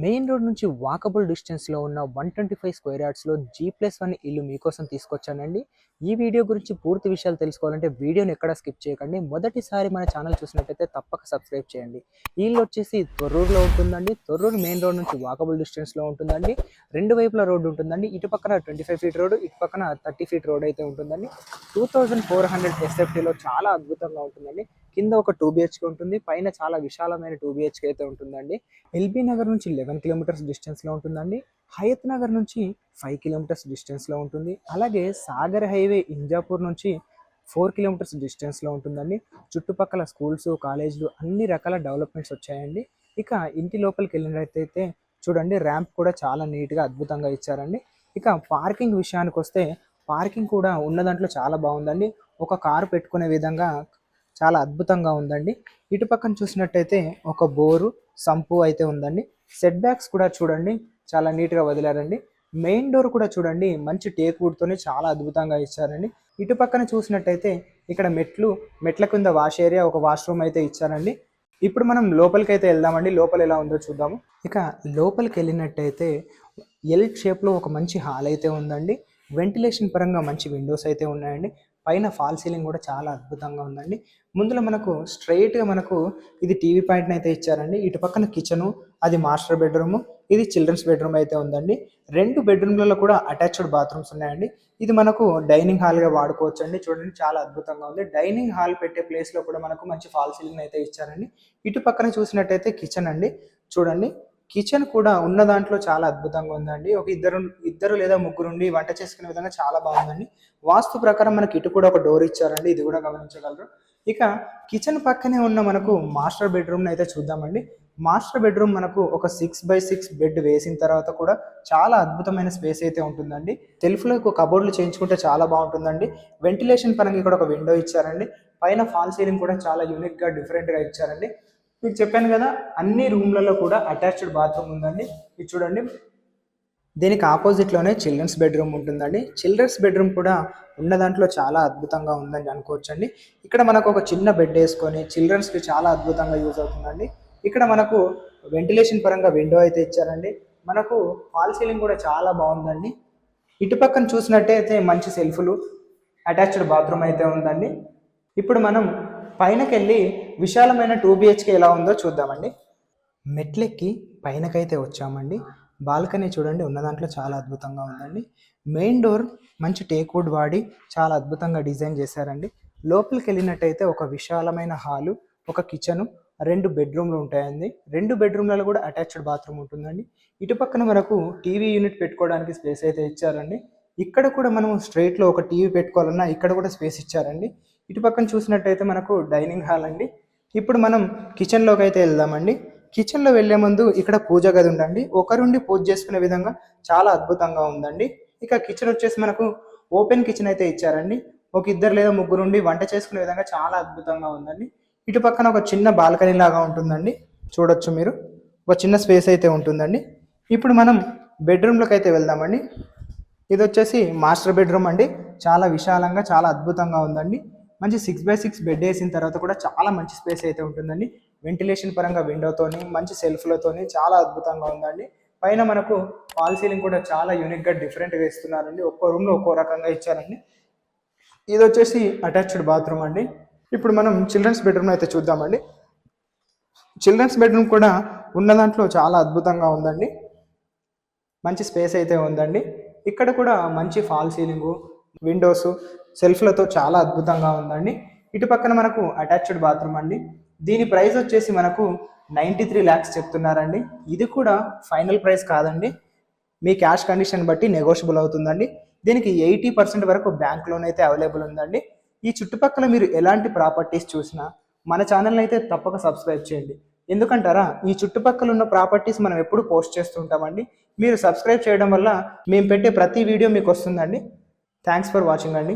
Main road నుంచి walkable డిస్టెన్స్‌లో ఉన్న 125 స్క్వేర్ యార్డ్స్‌లో G+1 ఇల్లు మీకోసం తీసుకొచ్చానండి. ఈ వీడియో గురించి పూర్తి విషయాలు తెలుసుకోవాలంటే వీడియోని ఎక్కడ స్కిప్ చేయకండి. మొదటిసారి మన ఛానల్ చూసినట్టయితే తప్పక సబ్స్క్రైబ్ చేయండి. ఈ ఇల్లు వచ్చేసి తొర్రూరులో ఉంటుందండి. తొర్రూరు మెయిన్ రోడ్ నుంచి వాకబుల్ డిస్టెన్స్‌లో ఉంటుందండి. రెండు వైపుల రోడ్డు ఉంటుందండి. ఇటు పక్కన 25 ఫీట్ రోడ్, ఇటు పక్కన 30 ఫీట్ రోడ్ అయితే ఉంటుందండి. 2400 ఎస్ఎఫ్టీలో చాలా అద్భుతంగా ఉంటుందండి. కింద ఒక 2 బిహెచ్కే ఉంటుంది. పైన చాలా విశాలమైన 2 బిహెచ్కే అయితే ఉంటుందండి. ఎల్బీ నగర్ నుంచి 11 కిలోమీటర్స్ డిస్టెన్స్లో ఉంటుందండి. హయత్ నగర్ నుంచి 5 కిలోమీటర్స్ డిస్టెన్స్లో ఉంటుంది. అలాగే సాగర్ హైవే ఇంజాపూర్ నుంచి 4 కిలోమీటర్స్ డిస్టెన్స్లో ఉంటుందండి. చుట్టుపక్కల స్కూల్స్, కాలేజీలు అన్ని రకాల డెవలప్మెంట్స్ వచ్చాయండి. ఇక ఇంటి లోపలికి వెళ్ళినట్టయితే చూడండి, ర్యాంప్ కూడా చాలా నీట్గా అద్భుతంగా ఇచ్చారండి. ఇక పార్కింగ్ విషయానికి వస్తే పార్కింగ్ కూడా ఉన్న దాంట్లో చాలా బాగుందండి. ఒక కారు పెట్టుకునే విధంగా చాలా అద్భుతంగా ఉందండి. ఇటు పక్కన చూసినట్టయితే ఒక బోరు, సంపు అయితే ఉందండి. సెట్ బ్యాక్స్ కూడా చూడండి చాలా నీట్గా వదిలారండి. మెయిన్ డోర్ కూడా చూడండి మంచి టేక్ వుడ్తోనే చాలా అద్భుతంగా ఇచ్చారండి. ఇటు పక్కన చూసినట్టయితే ఇక్కడ మెట్ల కింద వాష్ ఏరియా, ఒక వాష్రూమ్ అయితే ఇచ్చారండి. ఇప్పుడు మనం లోపలికి అయితే వెళ్దామండి. లోపల ఎలా ఉందో చూద్దాము. ఇక లోపలికి వెళ్ళినట్టయితే ఎల్ షేప్లో ఒక మంచి హాల్ అయితే ఉందండి. వెంటిలేషన్ పరంగా మంచి విండోస్ అయితే ఉన్నాయండి. పైన ఫాల్ సీలింగ్ కూడా చాలా అద్భుతంగా ఉందండి. ముందులో మనకు స్ట్రైట్గా మనకు ఇది టీవీ పాయింట్ని అయితే ఇచ్చారండి. ఇటు పక్కన కిచెను, అది మాస్టర్ బెడ్రూము, ఇది చిల్డ్రన్స్ బెడ్రూమ్ అయితే ఉందండి. 2 బెడ్రూమ్లలో కూడా అటాచ్డ్ బాత్రూమ్స్ ఉన్నాయండి. ఇది మనకు డైనింగ్ హాల్గా వాడుకోవచ్చు అండి. చూడండి చాలా అద్భుతంగా ఉంది. డైనింగ్ హాల్ పెట్టే ప్లేస్లో కూడా మనకు మంచి ఫాల్ సీలింగ్ అయితే ఇచ్చారండి. ఇటు పక్కన చూసినట్టయితే కిచెన్ అండి. చూడండి కిచెన్ కూడా ఉన్న దాంట్లో చాలా అద్భుతంగా ఉందండి. ఒక ఇద్దరు లేదా ముగ్గురు ఉండి వంట చేసుకునే విధంగా చాలా బాగుందండి. వాస్తు ప్రకారం మనకి ఇటు కూడా ఒక డోర్ ఇచ్చారండి. ఇది కూడా గమనించగలరు. ఇక కిచెన్ పక్కనే ఉన్న మనకు మాస్టర్ బెడ్రూమ్ అయితే చూద్దామండి. మాస్టర్ బెడ్రూమ్ మనకు ఒక 6x6 బెడ్ వేసిన తర్వాత కూడా చాలా అద్భుతమైన స్పేస్ అయితే ఉంటుందండి. సెల్ఫ్లకు కబోర్డ్లు చేయించుకుంటే చాలా బాగుంటుందండి. వెంటిలేషన్ పరంగా ఇక్కడ ఒక విండో ఇచ్చారండి. పైన ఫాల్ సీలింగ్ కూడా చాలా యూనిక్గా డిఫరెంట్గా ఇచ్చారండి. మీకు చెప్పాను కదా, అన్ని రూమ్లలో కూడా అటాచ్డ్ బాత్రూమ్ ఉందండి. ఇది చూడండి, దీనికి ఆపోజిట్లోనే చిల్డ్రన్స్ బెడ్రూమ్ ఉంటుందండి. చిల్డ్రన్స్ బెడ్రూమ్ కూడా ఉన్న దాంట్లో చాలా అద్భుతంగా ఉందని అనుకోవచ్చండి. ఇక్కడ మనకు ఒక చిన్న బెడ్ వేసుకొని చిల్డ్రన్స్కి చాలా అద్భుతంగా యూజ్ అవుతుందండి. ఇక్కడ మనకు వెంటిలేషన్ పరంగా విండో అయితే ఇచ్చారండి. మనకు ఫాల్ సీలింగ్ కూడా చాలా బాగుందండి. ఇటు పక్కన చూసినట్టయితే మంచి సెల్ఫ్లు, అటాచ్డ్ బాత్రూమ్ అయితే ఉందండి. ఇప్పుడు మనం పైనకెళ్ళి విశాలమైన 2 బిహెచ్కే ఎలా ఉందో చూద్దామండి. మెట్లెక్కి పైనకైతే వచ్చామండి. బాల్కనీ చూడండి ఉన్న దాంట్లో చాలా అద్భుతంగా ఉందండి. మెయిన్ డోర్ మంచి టేక్ వుడ్ వాడి చాలా అద్భుతంగా డిజైన్ చేశారండి. లోపలికి వెళ్ళినట్టయితే ఒక విశాలమైన హాలు, ఒక కిచెను, 2 బెడ్రూమ్లు ఉంటాయండి. 2 బెడ్రూమ్లలో కూడా అటాచ్డ్ బాత్రూమ్ ఉంటుందండి. ఇటు పక్కన మనకు టీవీ యూనిట్ పెట్టుకోవడానికి స్పేస్ అయితే ఇచ్చారండి. ఇక్కడ కూడా మనం స్ట్రైట్లో ఒక టీవీ పెట్టుకోవాలన్నా ఇక్కడ కూడా స్పేస్ ఇచ్చారండి. ఇటు పక్కన చూసినట్టయితే మనకు డైనింగ్ హాల్ అండి. ఇప్పుడు మనం కిచెన్లోకి అయితే వెళ్దామండి. కిచెన్లో వెళ్లే ముందు ఇక్కడ పూజ గది ఉందండి. ఒకరుండి పూజ చేసుకునే విధంగా చాలా అద్భుతంగా ఉందండి. ఇక కిచెన్ వచ్చేసి మనకు ఓపెన్ కిచెన్ అయితే ఇచ్చారండి. ఒక ఇద్దరు లేదా ముగ్గురు ఉండి వంట చేసుకునే విధంగా చాలా అద్భుతంగా ఉందండి. ఇటు పక్కన ఒక చిన్న బాల్కనీ లాగా ఉంటుందండి. చూడొచ్చు మీరు, ఒక చిన్న స్పేస్ అయితే ఉంటుందండి. ఇప్పుడు మనం బెడ్రూమ్లోకి అయితే వెళ్దామండి. ఇది వచ్చేసి మాస్టర్ బెడ్రూమ్ అండి. చాలా విశాలంగా చాలా అద్భుతంగా ఉందండి. మంచి 6x6 బెడ్ వేసిన తర్వాత కూడా చాలా మంచి స్పేస్ అయితే ఉంటుందండి. వెంటిలేషన్ పరంగా విండోతోని మంచి సెల్ఫ్లతోని చాలా అద్భుతంగా ఉందండి. పైన మనకు ఫాల్ సీలింగ్ కూడా చాలా యూనిక్గా డిఫరెంట్గా ఇస్తున్నారండి. ఒక్కో రూమ్లో ఒక్కో రకంగా ఇచ్చారండి. ఇది వచ్చేసి అటాచ్డ్ బాత్రూమ్ అండి. ఇప్పుడు మనం చిల్డ్రన్స్ బెడ్రూమ్ అయితే చూద్దామండి. చిల్డ్రన్స్ బెడ్రూమ్ కూడా ఉన్న దాంట్లో చాలా అద్భుతంగా ఉందండి. మంచి స్పేస్ అయితే ఉందండి. ఇక్కడ కూడా మంచి ఫాల్ సీలింగు, విండోస్, సెల్ఫ్లతో చాలా అద్భుతంగా ఉందండి. ఇటు పక్కన మనకు అటాచ్డ్ బాత్రూమ్ అండి. దీని ప్రైస్ వచ్చేసి మనకు 93 lakhs చెప్తున్నారండి. ఇది కూడా ఫైనల్ ప్రైస్ కాదండి. మీ క్యాష్ కండిషన్ బట్టి నెగోషియబుల్ అవుతుందండి. దీనికి 80% వరకు బ్యాంక్ లోన్ అయితే అవైలబుల్ ఉందండి. ఈ చుట్టుపక్కల మీరు ఎలాంటి ప్రాపర్టీస్ చూసినా మన ఛానల్ని అయితే తప్పక సబ్స్క్రైబ్ చేయండి. ఎందుకంటారా, ఈ చుట్టుపక్కల ఉన్న ప్రాపర్టీస్ మనం ఎప్పుడు పోస్ట్ చేస్తుంటామండి. మీరు సబ్స్క్రైబ్ చేయడం వల్ల మేము పెట్టే ప్రతి వీడియో మీకు వస్తుందండి. థ్యాంక్స్ ఫర్ వాచింగ్ అండి.